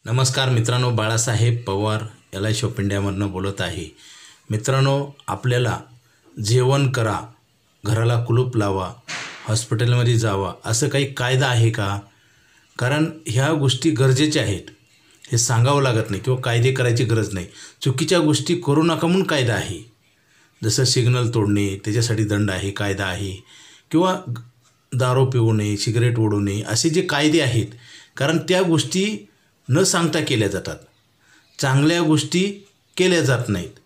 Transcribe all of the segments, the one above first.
नमस्कार मित्रांनो, Balasaheb Pawar LIC of इंडियामधून बोलत आहे। मित्रांनो, आपल्याला जेवण करा, घराला कुलूप लावा, हॉस्पिटलमध्ये जावा असं काही कायदा आहे का? कारण ह्या गोष्टी गरजेच्या आहेत, हे सांगावं लागत नाही किंवा कायदे करायची गरज नाही। चुकीच्या गोष्टी करू नका म्हणून कायदा आहे। जसं सिग्नल तोडणे त्याच्यासाठी दंड आहे, कायदा आहे, किंवा दारू पिऊ नये, सिगरेट ओढू नये असे जे कायदे आहेत, कारण त्या गोष्टी न सांगता केल्या जातात। चांगल्या गोष्टी केल्या जात नाहीत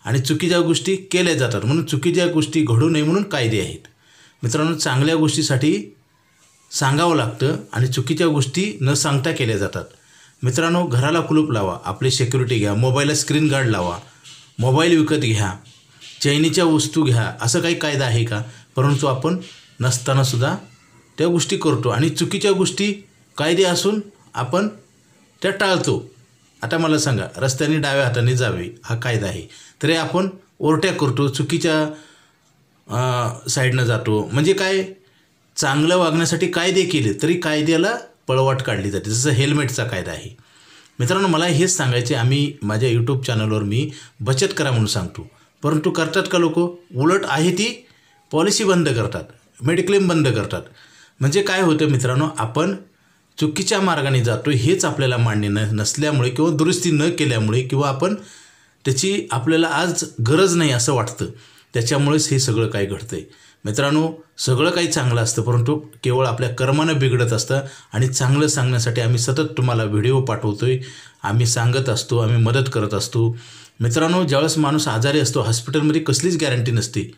आणि चुकीच्या गोष्टी केल्या जातात, म्हणून चुकीच्या गोष्टी घडू नये म्हणून कायदे आहेत। मित्रांनो, चांगल्या गोष्टीसाठी सांगावं लागतं आणि चुकीच्या गोष्टी न सांगता केल्या जातात। मित्रांनो, घराला कुलूप लावा, आपली सिक्युरिटी घ्या, मोबाईलला स्क्रीन गार्ड लावा, मोबाईल विकत घ्या, चैनीच्या वस्तू घ्या, असं काही कायदा आहे का? परंतु आपण नसतानासुद्धा त्या गोष्टी करतो आणि चुकीच्या गोष्टी कायदे असून आपण त्या टाळतो। आता मला सांगा, रस्त्याने डाव्या हाताने जावे हा कायदा आहे, तरी आपण ओरट्या करतो, चुकीच्या साईडनं जातो। म्हणजे काय, चांगलं वागण्यासाठी कायदे केले तरी कायद्याला पळवाट काढली जाते। जसं हेल्मेटचा कायदा आहे। मित्रांनो, मला हेच सांगायचे, आम्ही माझ्या यूट्यूब चॅनलवर मी बचत करा म्हणून सांगतो, परंतु करतात का लोक? उलट आहे ती पॉलिसी बंद करतात, मेडिक्लेम बंद करतात। म्हणजे काय होतं मित्रांनो, आपण चुकीच्या मार्गाने जातो हेच आपल्याला मान्य नसल्यामुळे किंवा दुरुस्ती न केल्यामुळे किंवा आपण त्याची आपल्याला आज गरज नाही असं वाटतं, त्याच्यामुळेच हे सगळं काही घडतं आहे। मित्रांनो, सगळं काही चांगलं असतं, परंतु केवळ आपल्या कर्मानं बिघडत असतं आणि चांगलं सांगण्यासाठी आम्ही सतत तुम्हाला व्हिडिओ पाठवतो आहे, आम्ही सांगत असतो, आम्ही मदत करत असतो। मित्रांनो, ज्यावेळेस माणूस आजारी असतो, हॉस्पिटलमध्ये कसलीच गॅरंटी नसते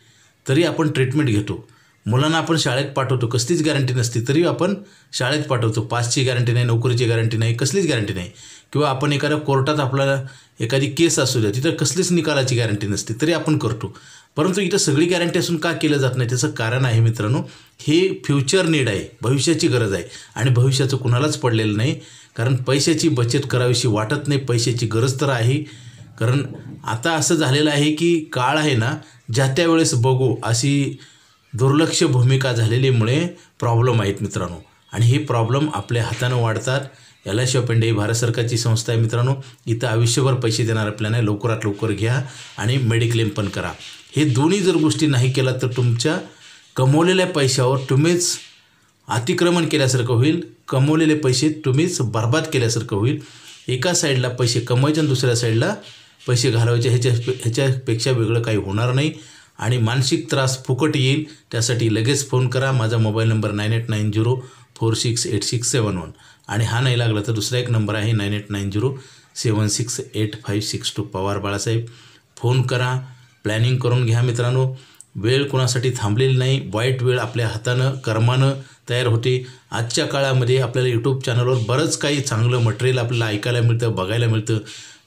तरी आपण ट्रीटमेंट घेतो। मुलांना आपण शाळेत पाठवतो, कसलीच गॅरंटी नसते तरी आपण शाळेत पाठवतो। पासची गॅरंटी नाही, नोकरीची गॅरंटी नाही, कसलीच गॅरंटी नाही। किंवा आपण एखाद्या कोर्टात आपल्याला एखादी केस असू द्या, तिथं कसलीच निकालाची गॅरंटी नसते तरी आपण करतो। परंतु इथं सगळी गॅरंटी असून का केलं जात नाही? त्याचं कारण आहे मित्रांनो, हे फ्युचर नीड आहे, भविष्याची गरज आहे आणि भविष्याचं कुणालाच पडलेलं नाही। कारण पैशाची बचत करावीशी वाटत नाही, पैशाची गरज तर आहे। कारण आता असं झालेलं आहे की काळ आहे ना, ज्या त्या वेळेस बघू अशी दुर्लक्ष भूमिका झालेलीमुळे प्रॉब्लेम आहेत मित्रांनो, आणि हे प्रॉब्लेम आपल्या हातानं वाढतात। LIC ऑफ इंडिया ही भारत सरकारची संस्था आहे मित्रांनो, इथं आयुष्यभर पैसे देणारा प्लॅन आहे। लवकरात लवकर घ्या आणि मेडिक्लेम पण करा। हे दोन्ही जर गोष्टी नाही केला तर तुमच्या कमवलेल्या पैशावर तुम्हीच अतिक्रमण केल्यासारखं होईल, कमवलेले पैसे तुम्हीच बर्बाद केल्यासारखं होईल। एका साईडला पैसे कमवायचे आणि दुसऱ्या साईडला पैसे घालवायचे, ह्याच्यापेक्षा वेगळं काही होणार नाही आणि मानसिक त्रास फुकट येईल। त्यासाठी लगेच फोन करा, माझा मोबाईल नंबर 9890468671 आणि हा नाही लागला तर दुसरा एक नंबर आहे 9890768562 पवार बाळासाहेब। फोन करा, प्लॅनिंग करून घ्या मित्रांनो। वेळ कोणासाठी थांबलेली नाही, वाईट वेळ आपल्या हातानं कर्मानं तयार होते। आजच्या काळामध्ये आपल्याला यूट्यूब चॅनलवर बरंच काही चांगलं मटेरियल आपल्याला ऐकायला मिळतं, बघायला मिळतं,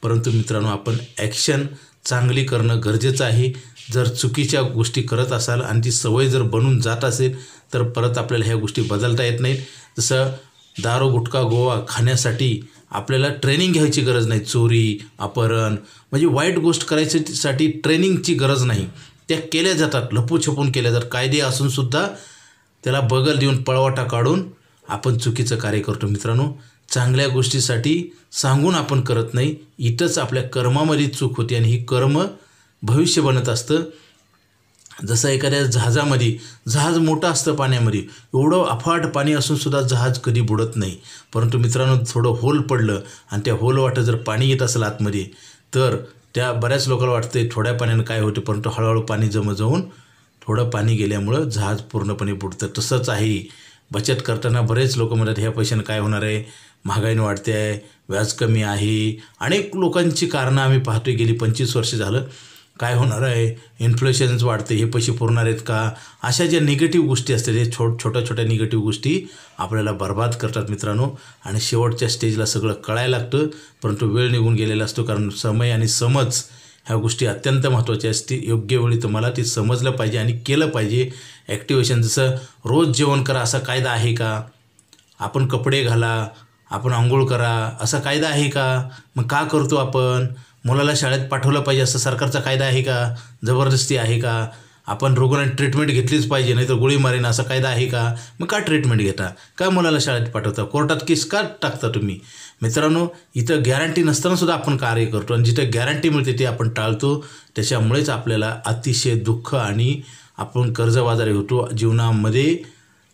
परंतु मित्रांनो आपण ॲक्शन चांगली करणं गरजेचं आहे। जर चुकीच्या गोष्टी करत असाल आणि ती सवय जर बनून जात असेल तर परत आपल्याला ह्या गोष्टी बदलता येत नाहीत। जसं दारू गुटखा गोवा खाण्यासाठी आपल्याला ट्रेनिंग घ्यायची गरज नाही, चोरी अपहरण म्हणजे वाईट गोष्ट करायसाठी ट्रेनिंगची गरज नाही, त्या केल्या जातात, लपूछपून केल्या जातात। कायदे असूनसुद्धा त्याला बगल देऊन पळवाटा काढून आपण चुकीचं कार्य करतो। मित्रांनो, चांगल्या गोष्टीसाठी सांगून आपण करत नाही, इथंच आपल्या कर्मामध्ये चूक होती आणि ही कर्म भविष्य बनत असतं। जसं एखाद्या जहाजामध्ये, जहाज मोठं असतं पाण्यामध्ये, एवढं अफाट पाणी असूनसुद्धा जहाज कधी बुडत नाही। परंतु मित्रांनो, थोडं होल पडलं आणि त्या होल वाटं जर पाणी येत असेल आतमध्ये तर त्या बऱ्याच लोकांना वाटतं थोड्या पाण्यानं काय होतं, परंतु हळूहळू पाणी जमा जाऊन थोडं पाणी गेल्यामुळं जहाज पूर्णपणे बुडतं। तसंच आहे, बचत करताना बरेच लोक म्हणतात ह्या पैशानं काय होणार आहे, महागाईने वाढते आहे, व्याज कमी आहे, अनेक लोकांची कारणं आम्ही पाहतोय गेली 25 वर्ष झालं। काय होणार आहे, इन्फ्लेशन्स वाढते, हे पैसे पुरणार आहेत का, अशा ज्या निगेटिव्ह गोष्टी असतात हे छोट्या छोट्या निगेटिव्ह गोष्टी आपल्याला बर्बाद करतात मित्रांनो। आणि शेवटच्या स्टेजला सगळं कळायला लागतं, परंतु वेळ निघून गेलेला असतो। कारण समय आणि समज ह्या गोष्टी अत्यंत महत्त्वाच्या असते। योग्य वेळी तुम्हाला ते समजलं पाहिजे आणि केलं पाहिजे। ॲक्टिवेशन, जसं रोज जेवण करा असा कायदा आहे का? आपण कपडे घाला, आपण आंघोळ करा असा कायदा आहे का? मग का करतो आपण? मुलाला शाळेत पाठवलं पाहिजे असं सरकारचा कायदा आहे का? जबरदस्ती आहे का? आपण रुग्णांनी ट्रीटमेंट घेतलीच पाहिजे नाहीतर गोळी मारेन असा कायदा आहे का? मग का ट्रीटमेंट घेता? का मुलाला शाळेत पाठवता? कोर्टात केस का टाकता तुम्ही? मित्रांनो, इथं गॅरंटी नसतानासुद्धा आपण कार्य करतो आणि जिथं गॅरंटी मिळते ते आपण टाळतो. त्याच्यामुळेच आपल्याला अतिशय दुःख आणि आपण कर्जबाजारी होतो जीवनामध्ये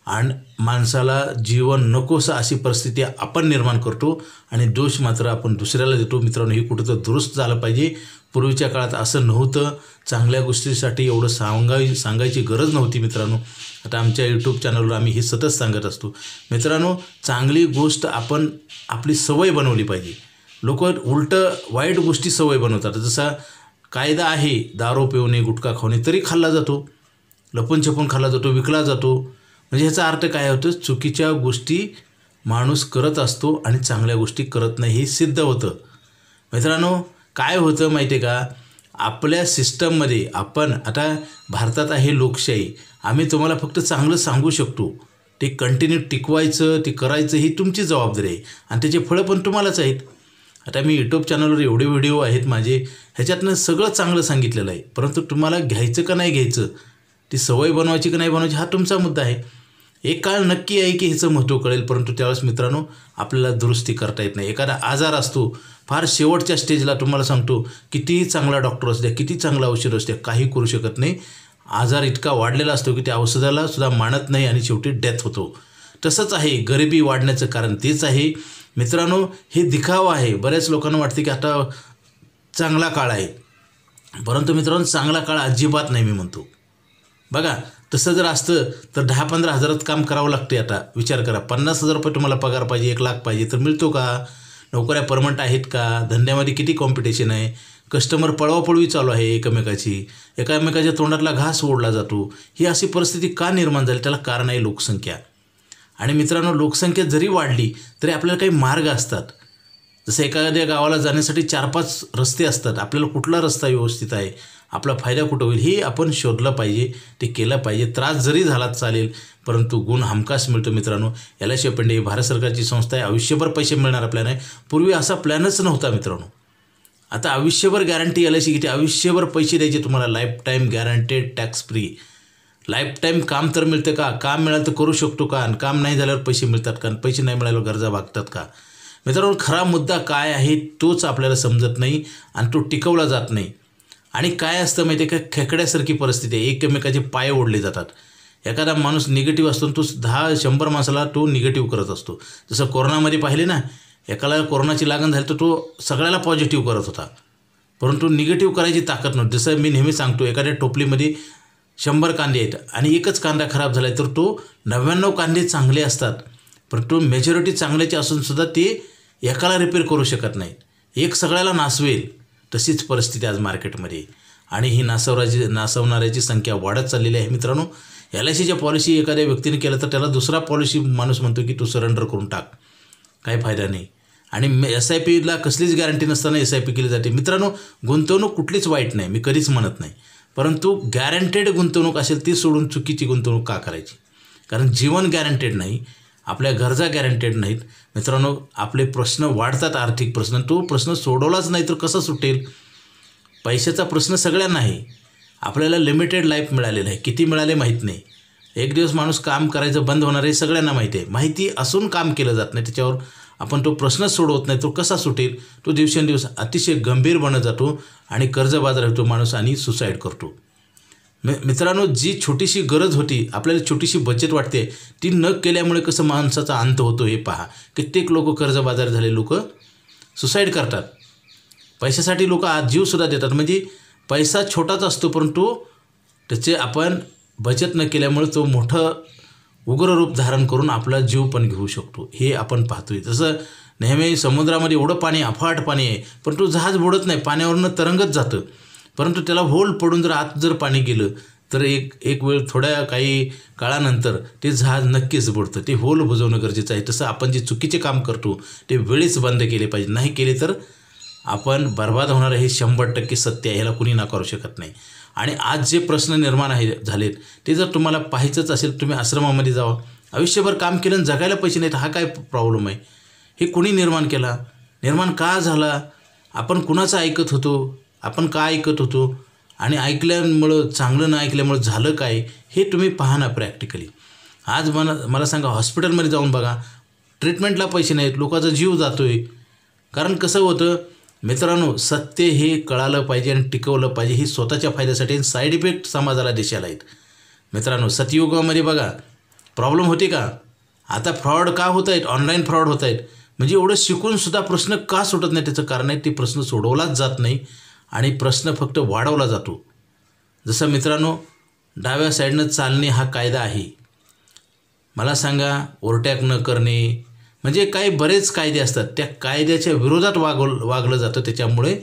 आणि माणसाला जीवन नकोसं अशी परिस्थिती आपण निर्माण करतो आणि दोष मात्र आपण दुसऱ्याला देतो. मित्रांनो, हे कुठं तर दुरुस्त झालं पाहिजे. पूर्वीच्या काळात असं नव्हतं. चांगल्या गोष्टीसाठी एवढं सांगायची गरज नव्हती मित्रांनो. आता आमच्या यूट्यूब चॅनलवर आम्ही हे सतत सांगत असतो. मित्रांनो, चांगली गोष्ट आपण आपली सवय बनवली पाहिजे. लोक उलटं वाईट गोष्टी सवय बनवतात. जसा कायदा आहे दारू पिवणे गुटखा खाणे तरी खाल्ला जातो, लपून छपून खाल्ला जातो, विकला जातो. म्हणजे ह्याचा अर्थ काय होतं, चुकीच्या गोष्टी माणूस करत असतो आणि चांगल्या गोष्टी करत नाही हे सिद्ध होतं. मित्रांनो, काय होतं माहिती आहे का, आपल्या सिस्टममध्ये आपण आता भारतात आहे लोकशाही. आम्ही तुम्हाला फक्त चांगलं सांगू शकतो. ते कंटिन्यू टिकवायचं ते करायचं ही तुमची जबाबदारी आहे आणि त्याचे फळं पण तुम्हालाच आहेत. आता मी यूट्यूब चॅनलवर एवढे व्हिडिओ आहेत माझे, ह्याच्यातनं सगळं चांगलं सांगितलेलं आहे. परंतु तुम्हाला घ्यायचं का नाही घ्यायचं, ती सवय बनवायची का नाही बनवायची हा तुमचा मुद्दा आहे. एक काळ नक्की आहे की ह्याचं महत्त्व कळेल, परंतु त्यावेळेस मित्रांनो आपल्याला दुरुस्ती करता येत नाही. एखादा आजार असतो फार शेवटच्या स्टेजला, तुम्हाला सांगतो कितीही चांगला डॉक्टर असू द्या, किती चांगलं औषध असू द्या, काही करू शकत नाही. आजार इतका वाढलेला असतो की त्या औषधाला सुद्धा मानत नाही आणि शेवटी डेथ होतो. तसंच आहे गरिबी वाढण्याचं कारण तेच आहे. मित्रांनो, हे दिखावा आहे. बऱ्याच लोकांना वाटते की आता चांगला काळ आहे, परंतु मित्रांनो चांगला काळ अजिबात नाही. मी म्हणतो बघा, तसं जर असतं तर 10-15 हजारात काम करावं लागते. आता विचार करा, 50,000 रुपये तुम्हाला पगार पाहिजे, 1,00,000 पाहिजे, तर मिळतो का? नोकऱ्या परमनंट आहेत का? धंद्यामध्ये किती कॉम्पिटिशन आहे, कस्टमर पळवापळवी चालू आहे एकमेकाची, एकामेकाच्या तोंडातला घास ओढला जातो. ही अशी परिस्थिती का निर्माण झाली? त्याला कारण आहे लोकसंख्या. आणि मित्रांनो, लोकसंख्या जरी वाढली तरी आपल्याला काही मार्ग असतात. जसं एखाद्या गावाला जाण्यासाठी 4-5 रस्ते असतात. आपल्याला कुठला रस्ता व्यवस्थित आहे, आपला फायदा कुठं होईल हे आपण शोधलं पाहिजे, ते केलं पाहिजे. त्रास जरी झाला चालेल, परंतु गुण हमखास मिळतो. मित्रांनो, LIC ऑफ इंडिया ही भारत सरकारची संस्था आहे. आयुष्यभर पैसे मिळणारा प्लॅन आहे. पूर्वी असा प्लॅनच नव्हता मित्रांनो. आता आयुष्यभर गॅरंटी LIC किती, आयुष्यभर पैसे द्यायचे तुम्हाला, life time guaranteed tax free. Life time काम तर मिळतं का? काम मिळालं तर करू शकतो का? आणि काम नाही झाल्यावर पैसे मिळतात का? आणि पैसे नाही मिळाल्यावर गरजा भागतात का? मित्रांनो, खरा मुद्दा काय आहे तोच आपल्याला समजत नाही आणि तो टिकवला जात नाही. आणि काय असतं माहिती आहे का, खेकड्यासारखी परिस्थिती आहे. एकमेकाचे पाय ओढले जातात. एखादा माणूस निगेटिव्ह असतो तो 10-100 माणसाला तो निगेटिव्ह करत असतो. जसं कोरोनामध्ये पाहिले ना, एकाला कोरोनाची लागण झाली तर तो सगळ्याला पॉझिटिव्ह करत होता, परंतु निगेटिव्ह करायची ताकद नव्हती. जसं मी नेहमी सांगतो, एखाद्या टोपलीमध्ये 100 कांदे आहेत आणि एकच कांदा खराब झाला आहे तर तो 99 कांदे चांगले असतात, परंतु मेजॉरिटी चांगल्याचे असूनसुद्धा ते एकाला रिपेअर करू शकत नाहीत. एक सगळ्याला नासवेल. तशीच परिस्थिती आज मार्केटमध्ये आणि ही नासवणाऱ्याची संख्या वाढत चाललेली आहे. मित्रांनो, LICच्या पॉलिसी एखाद्या व्यक्तीने केलं तर त्याला दुसरा पॉलिसी माणूस म्हणतो की तू सरेंडर करून टाक, काही फायदा नाही. आणि SIPला कसलीच गॅरंटी नसताना SIP केली जाते. मित्रांनो, गुंतवणूक कुठलीच वाईट नाही, मी कधीच म्हणत नाही, परंतु गॅरंटेड गुंतवणूक असेल ती सोडून चुकीची गुंतवणूक का करायची? कारण जीवन गॅरंटेड नाही, आपल्या गरजा गॅरंटेड नाहीत. मित्रांनो, आपले प्रश्न वाढतात, आर्थिक प्रश्न. तो प्रश्न सोडवलाच नाही तर कसा सुटेल? पैशाचा प्रश्न सगळ्यांना आहे. आपल्याला लिमिटेड लाईफ मिळालेलं आहे, किती मिळाले माहीत नाही. एक दिवस माणूस काम करायचं बंद होणार आहे सगळ्यांना माहिती आहे. माहिती असून काम केलं जात नाही, त्याच्यावर आपण तो प्रश्नच सोडवत नाही, तो कसा सुटेल? तो दिवसेंदिवस अतिशय गंभीर बनत जातो आणि कर्जबाजारी होतो माणूस आणि सुसाईड करतो. मित्रांनो, जी छोटीशी गरज होती, आपल्याला छोटीशी बचत वाटते, ती न केल्यामुळे कसं माणसाचा अंत होतो हे पहा. कित्येक लोक कर्जबाजारी झाले, लोक सुसाईड करतात. पैशासाठी लोक आज जीवसुद्धा देतात. म्हणजे पैसा छोटाच असतो, परंतु त्याचे आपण बचत न केल्यामुळे तो मोठं उग्र रूप धारण करून आपला जीव पण घेऊ शकतो, हे आपण पाहतोय. जसं नेहमी समुद्रामध्ये एवढं पाणी, अफाट पाणी आहे, परंतु जहाज बुडत नाही, पाण्यावरनं तरंगत जातं. परंतु त्याला होल पडून जर आत जर पाणी गेलं तर एक वेळ थोड्या काही काळानंतर ते जहाज नक्कीच बुडतं. ते होल बुजवणं गरजेचं आहे. तसं आपण जे चुकीचे काम करतो ते वेळीच बंद केले पाहिजे. नाही केले तर आपण बर्बाद होणार हे 100% सत्य आहे, ह्याला कुणी नाकारू शकत नाही. आणि आज जे प्रश्न निर्माण झालेत ते जर तुम्हाला पाहायचंच असेल, तुम्ही आश्रमामध्ये जावा. आयुष्यभर काम केलं आणि जगायला पैसे नाहीत, हा काय प्रॉब्लेम आहे? हे कुणी निर्माण केला? निर्माण का झाला? आपण कुणाचं ऐकत होतो? आपण का ऐकत होतो? आणि ऐकल्यामुळं, चांगलं न ऐकल्यामुळं झालं काय हे तुम्ही पहा ना प्रॅक्टिकली. आज मला सांगा, हॉस्पिटलमध्ये जाऊन बघा, ट्रीटमेंटला पैसे नाहीत, लोकांचा जीव जातो आहे. कारण कसं होतं मित्रांनो, सत्य हे कळालं पाहिजे आणि टिकवलं पाहिजे. ही स्वतःच्या फायद्यासाठी साईड इफेक्ट समाजाला देशाला आहेत. मित्रांनो, सतयुगामध्ये बघा प्रॉब्लेम होते का? आता फ्रॉड का होत आहेत? ऑनलाईन फ्रॉड होत आहेत. म्हणजे एवढं शिकूनसुद्धा प्रश्न का सुटत नाही त्याचं कारण आहे ते प्रश्न सोडवलाच जात नाही आणि प्रश्न फक्त वाढवला जातो. जसं मित्रांनो, डाव्या साईडनं चालणे हा कायदा आहे. मला सांगा, ओव्हरटॅक न करणे म्हणजे काही बरेच कायदे असतात, त्या कायद्याच्या विरोधात वागलं जातं. त्याच्यामुळे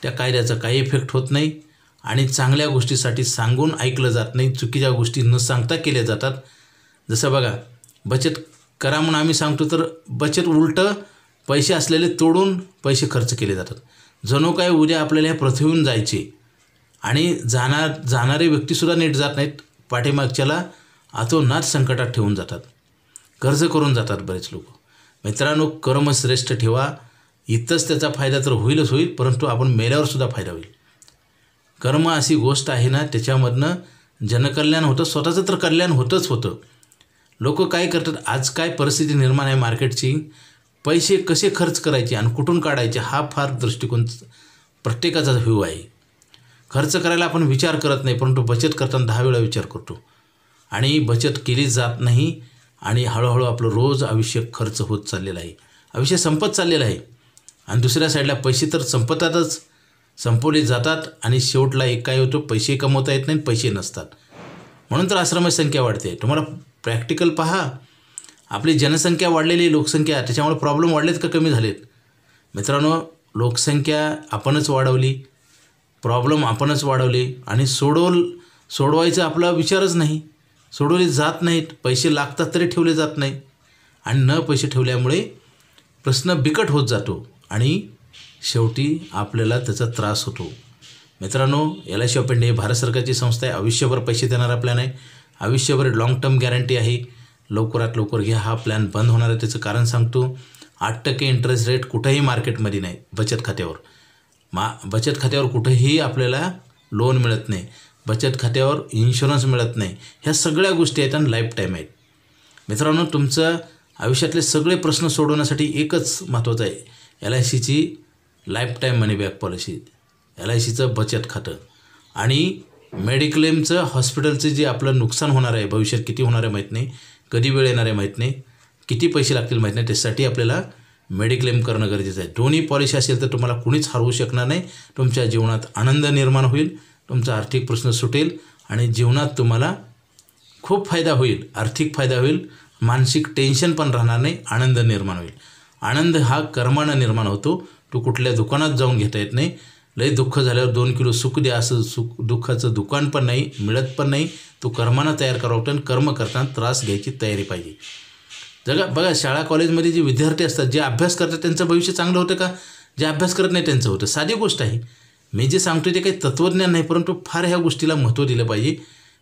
त्या कायद्याचा काही इफेक्ट होत नाही आणि चांगल्या गोष्टीसाठी सांगून ऐकलं जात नाही. चुकीच्या गोष्टी न सांगता केल्या जातात. जसं बघा, बचत करा म्हणून आम्ही सांगतो तर बचत उलटं पैसे असलेले तोडून पैसे खर्च केले जातात. जणू काय उद्या आपल्याला ह्या पृथ्वीहून जायचे आणि जाणारे व्यक्तीसुद्धा नीट जात नाहीत. पाठीमागच्याला अतोनात संकटात ठेवून जातात, कर्ज करून जातात बरेच लोक. मित्रांनो, कर्म श्रेष्ठ ठेवा. इथंच त्याचा फायदा तर होईलच होईल, परंतु आपण मेल्यावरसुद्धा फायदा होईल. कर्म अशी गोष्ट आहे ना, त्याच्यामधनं जनकल्याण होतं, स्वतःचं तर कल्याण होतंच होतं. लोक काय करतात, आज काय परिस्थिती निर्माण आहे मार्केटची, पैसे कसे खर्च करायचे आणि कुठून काढायचे हा फार दृष्टिकोन प्रत्येकाचा व्ह्यू आहे. खर्च करायला आपण विचार करत नाही, परंतु बचत करताना 10 वेळा विचार करतो आणि बचत केली जात नाही आणि हळूहळू आपलं रोज आयुष्य खर्च होत चाललेलं आहे, आयुष्य संपत चाललेलं आहे. आणि दुसऱ्या साईडला पैसे तर संपतातच, संपवले जातात आणि शेवटला एक काय होतं, पैसे कमवता येत नाही, पैसे नसतात. म्हणून तर आश्रमाची संख्या वाढते. तुम्हाला प्रॅक्टिकल पहा, आपली जनसंख्या वाढलेली, लोकसंख्या, त्याच्यामुळे प्रॉब्लेम वाढलेत का कमी झालेत? मित्रांनो, लोकसंख्या आपणच वाढवली, प्रॉब्लेम आपणच वाढवले आणि सोडवायचा आपला विचारच नाही. सोडवले जात नाहीत, पैसे लागतात तरी ठेवले जात नाही आणि न पैसे ठेवल्यामुळे प्रश्न बिकट होत जातो आणि शेवटी आपल्याला त्याचा त्रास होतो. मित्रांनो, LIC ऑफ इंडिया ही भारत सरकारची संस्था आहे. आयुष्यभर पैसे देणारा प्लॅन आहे, आयुष्यभर लॉंग टर्म गॅरंटी आहे. लवकरात लवकर घ्या, हा प्लॅन बंद होणार आहे. त्याचं कारण सांगतो, 8% इंटरेस्ट रेट कुठेही मार्केटमध्ये नाही. बचत खात्यावर बचत खात्यावर कुठेही आपल्याला लोन मिळत नाही, बचत खात्यावर इन्शुरन्स मिळत नाही. ह्या सगळ्या गोष्टी आहेत आणि लाईफ टाईम आहेत. मित्रांनो, तुमचं आयुष्यातले सगळे प्रश्न सोडवण्यासाठी एकच महत्त्वाचं आहे, LICची लाईफ टाईम मनी बॅक पॉलिसी, LICचं बचत खातं आणि मेडिक्लेमचं, हॉस्पिटलचं जे आपलं नुकसान होणार आहे, भविष्यात किती होणार आहे माहीत नाही, कधी वेळ येणार आहे माहीत नाही, किती पैसे लागतील माहीत नाही, त्यासाठी आपल्याला मेडिक्लेम करणं गरजेचं आहे. दोन्ही पॉलिसी असेल तर तुम्हाला कुणीच हरवू शकणार नाही. तुमच्या जीवनात आनंद निर्माण होईल, तुमचा आर्थिक प्रश्न सुटेल आणि जीवनात तुम्हाला खूप फायदा होईल, आर्थिक फायदा होईल, मानसिक टेन्शन पण राहणार नाही, आनंद निर्माण होईल. आनंद हा कर्मानं निर्माण होतो, तो कुठल्या दुकानात जाऊन घेता येत नाही. लय दुःख झाल्यावर 2 किलो सुख द्या असं दुःखाचं दुकान पण नाही, मिळत पण नाही. तो कर्मानं तयार करावं लागतं आणि कर्म करताना त्रास घ्यायची तयारी पाहिजे. बघा, शाळा कॉलेजमध्ये जे विद्यार्थी असतात, जे अभ्यास करतात त्यांचं भविष्य चांगलं होतं का? जे अभ्यास करत नाही त्यांचं होतं. साधी गोष्ट आहे. मी जे सांगतो ते काही तत्त्वज्ञान नाही, परंतु फार ह्या गोष्टीला महत्त्व दिलं पाहिजे.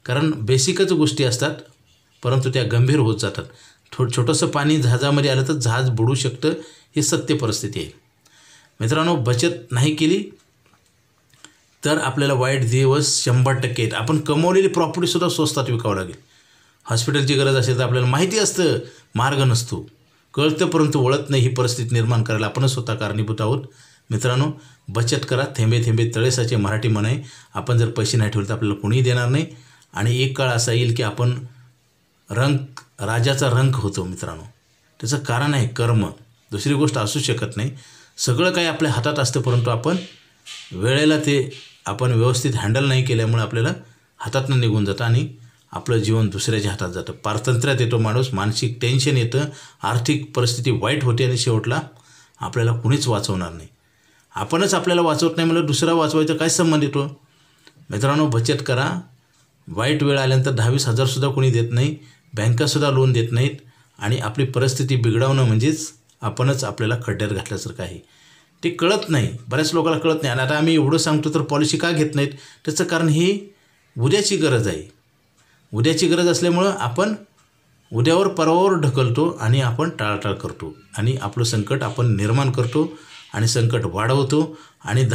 कारण बेसिकच गोष्टी असतात, परंतु त्या गंभीर होत जातात. छोटंसं पाणी जहाजामध्ये आलं तर जहाज बुडू शकतं, ही सत्य परिस्थिती आहे. मित्रांनो, बचत नाही केली तर आपल्याला वाईट दिवस 100% आहेत. आपण कमवलेली प्रॉपर्टीसुद्धा स्वस्तात विकावं लागेल. हॉस्पिटलची गरज असेल तर आपल्याला माहिती असतं, मार्ग नसतो, कळतं परंतु वळत नाही. ही परिस्थिती निर्माण करायला आपणच स्वतः कारणीभूत आहोत. मित्रांनो, बचत करा. थेंबे थेंबे तळे साचे मराठी म्हण आहे. आपण जर पैसे नाही ठेवले तर आपल्याला कोणीही देणार नाही आणि एक काळ असा येईल की आपण राजाचा रंक होतो. मित्रांनो, त्याचं कारण आहे कर्म, दुसरी गोष्ट असू शकत नाही. सगळं काही आपल्या हातात असतं, परंतु आपण वेळेला ते आपण व्यवस्थित हँडल नाही केल्यामुळे आपल्याला हातातनं निघून जातं आणि आपलं जीवन दुसऱ्याच्या हातात जातं. पारतंत्र्यात येतो माणूस, मानसिक टेन्शन येतं, आर्थिक परिस्थिती वाईट होते आणि शेवटला आपल्याला कुणीच वाचवणार नाही. आपणच आपल्याला वाचवत नाही म्हणजे दुसरा वाचवायचा काय संबंध येतो? मित्रांनो, बचत करा. वाईट वेळ आल्यानंतर 10-20 हजारसुद्धा कोणी देत नाही, बँकासुद्धा लोन देत नाहीत आणि आपली परिस्थिती बिघडवणं म्हणजेच आपणच आपल्याला खड्ड्यात घातल्यासारखं आहे. ते कळत नाही, बऱ्याच लोकांना कळत नाही. आणि आता आम्ही एवढं सांगतो तर पॉलिसी का घेत नाहीत? त्याचं कारण ही उद्याची गरज आहे. उद्याची गरज असल्यामुळं आपण उद्यावर परवावर ढकलतो आणि आपण टाळाटाळ करतो आणि आपलं संकट आपण निर्माण करतो आणि संकट वाढवतो आणि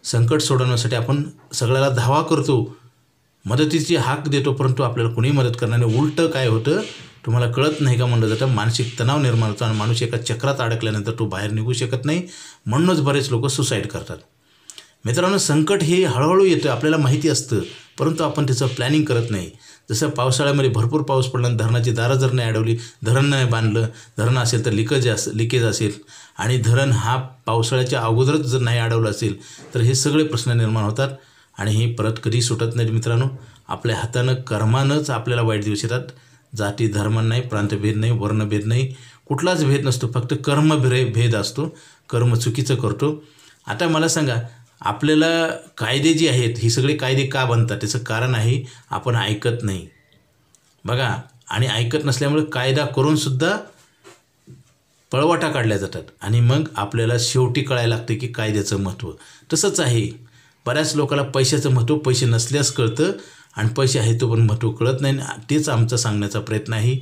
संकट सोडवण्यासाठी आपण सगळ्याला धावा करतो, मदतीची हाक देतो, परंतु आपल्याला कोणी मदत करणार नाही. उलटं काय होतं, तुम्हाला कळत नाही का म्हणलं जातं, मानसिक तणाव निर्माण होतो आणि माणूस एका चक्रात अडकल्यानंतर तो बाहेर निघू शकत नाही. म्हणूनच बरेच लोक सुसाईड करतात. मित्रांनो, संकट हे हळूहळू येतं, आपल्याला माहिती असतं, परंतु आपण त्याचं प्लॅनिंग करत नाही. जसं पावसाळ्यामध्ये भरपूर पाऊस पडला, धरणाची दारं जर नाही अडवली, धरण नाही बांधलं, धरण असेल तर लिकेज असेल आणि धरण हा पावसाळ्याच्या अगोदरच जर नाही अडवलं असेल तर हे सगळे प्रश्न निर्माण होतात आणि हे परत कधी सुटत नाहीत. मित्रांनो, आपल्या हातानं कर्मानंच आपल्याला वाईट दिवस येतात. जाती धर्म नाही, प्रांतभेद नाही, वर्णभेद नाही, कुठलाच भेद नसतो, फक्त भेद असतो. कर्म चुकीचं करतो. आता मला सांगा, आपल्याला कायदे जे आहेत, ही सगळे कायदे का बनतात? त्याचं कारण आहे आपण ऐकत नाही बघा. आणि ऐकत नसल्यामुळे कायदा करूनसुद्धा पळवाटा काढल्या जातात आणि मग आपल्याला शेवटी कळायला लागते की कायद्याचं महत्त्व. तसंच आहे, बऱ्याच लोकांना पैशाचं महत्त्व पैसे नसल्यास कळतं आणि पैसे आहे तो पण महत्त्व कळत नाही. तेच आमचा सांगण्याचा प्रयत्न आहे.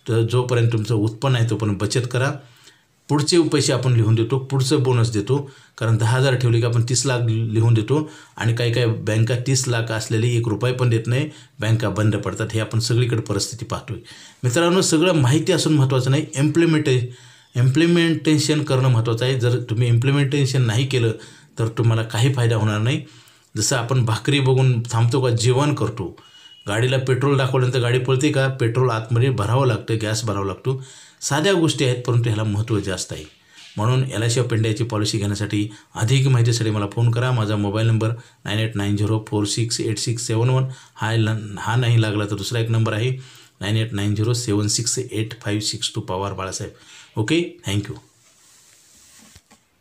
तर जोपर्यंत तुमचं उत्पन्न आहे तोपर्यंत बचत करा. पुढचे पैसे आपण लिहून देतो, पुढचं बोनस देतो. कारण 10,000 ठेवले की आपण 30 लाख लिहून देतो आणि काही बँका 30 लाख असलेली 1 रुपया पण देत नाही, बँका बंद पडतात. हे आपण सगळीकडे परिस्थिती पाहतोय. मित्रांनो, सगळं माहिती असून महत्त्वाचं नाही, इम्प्लिमेंटेशन करणं महत्त्वाचं आहे. जर तुम्ही इम्प्लिमेंटेशन नाही केलं तर तुम्हाला काही फायदा होणार नाही. जसं आपण भाकरी बघून थांबतो का, जेवण करतो, गाडीला पेट्रोल दाखवल्यानंतर गाडी पळते का, पेट्रोल आतमध्ये भरावं लागतं, गॅस भरावं लागतो. साध्या गोष्टी आहेत, परंतु ह्याला महत्त्व जास्त आहे. म्हणून LIC ऑफ इंडियाची पॉलिसी घेण्यासाठी अधिक माहितीसाठी मला फोन करा. माझा मोबाईल नंबर 9890468671. हा नाही लागला तर दुसरा एक नंबर आहे 9890768562. पवार बाळासाहेब. Okay, thank you.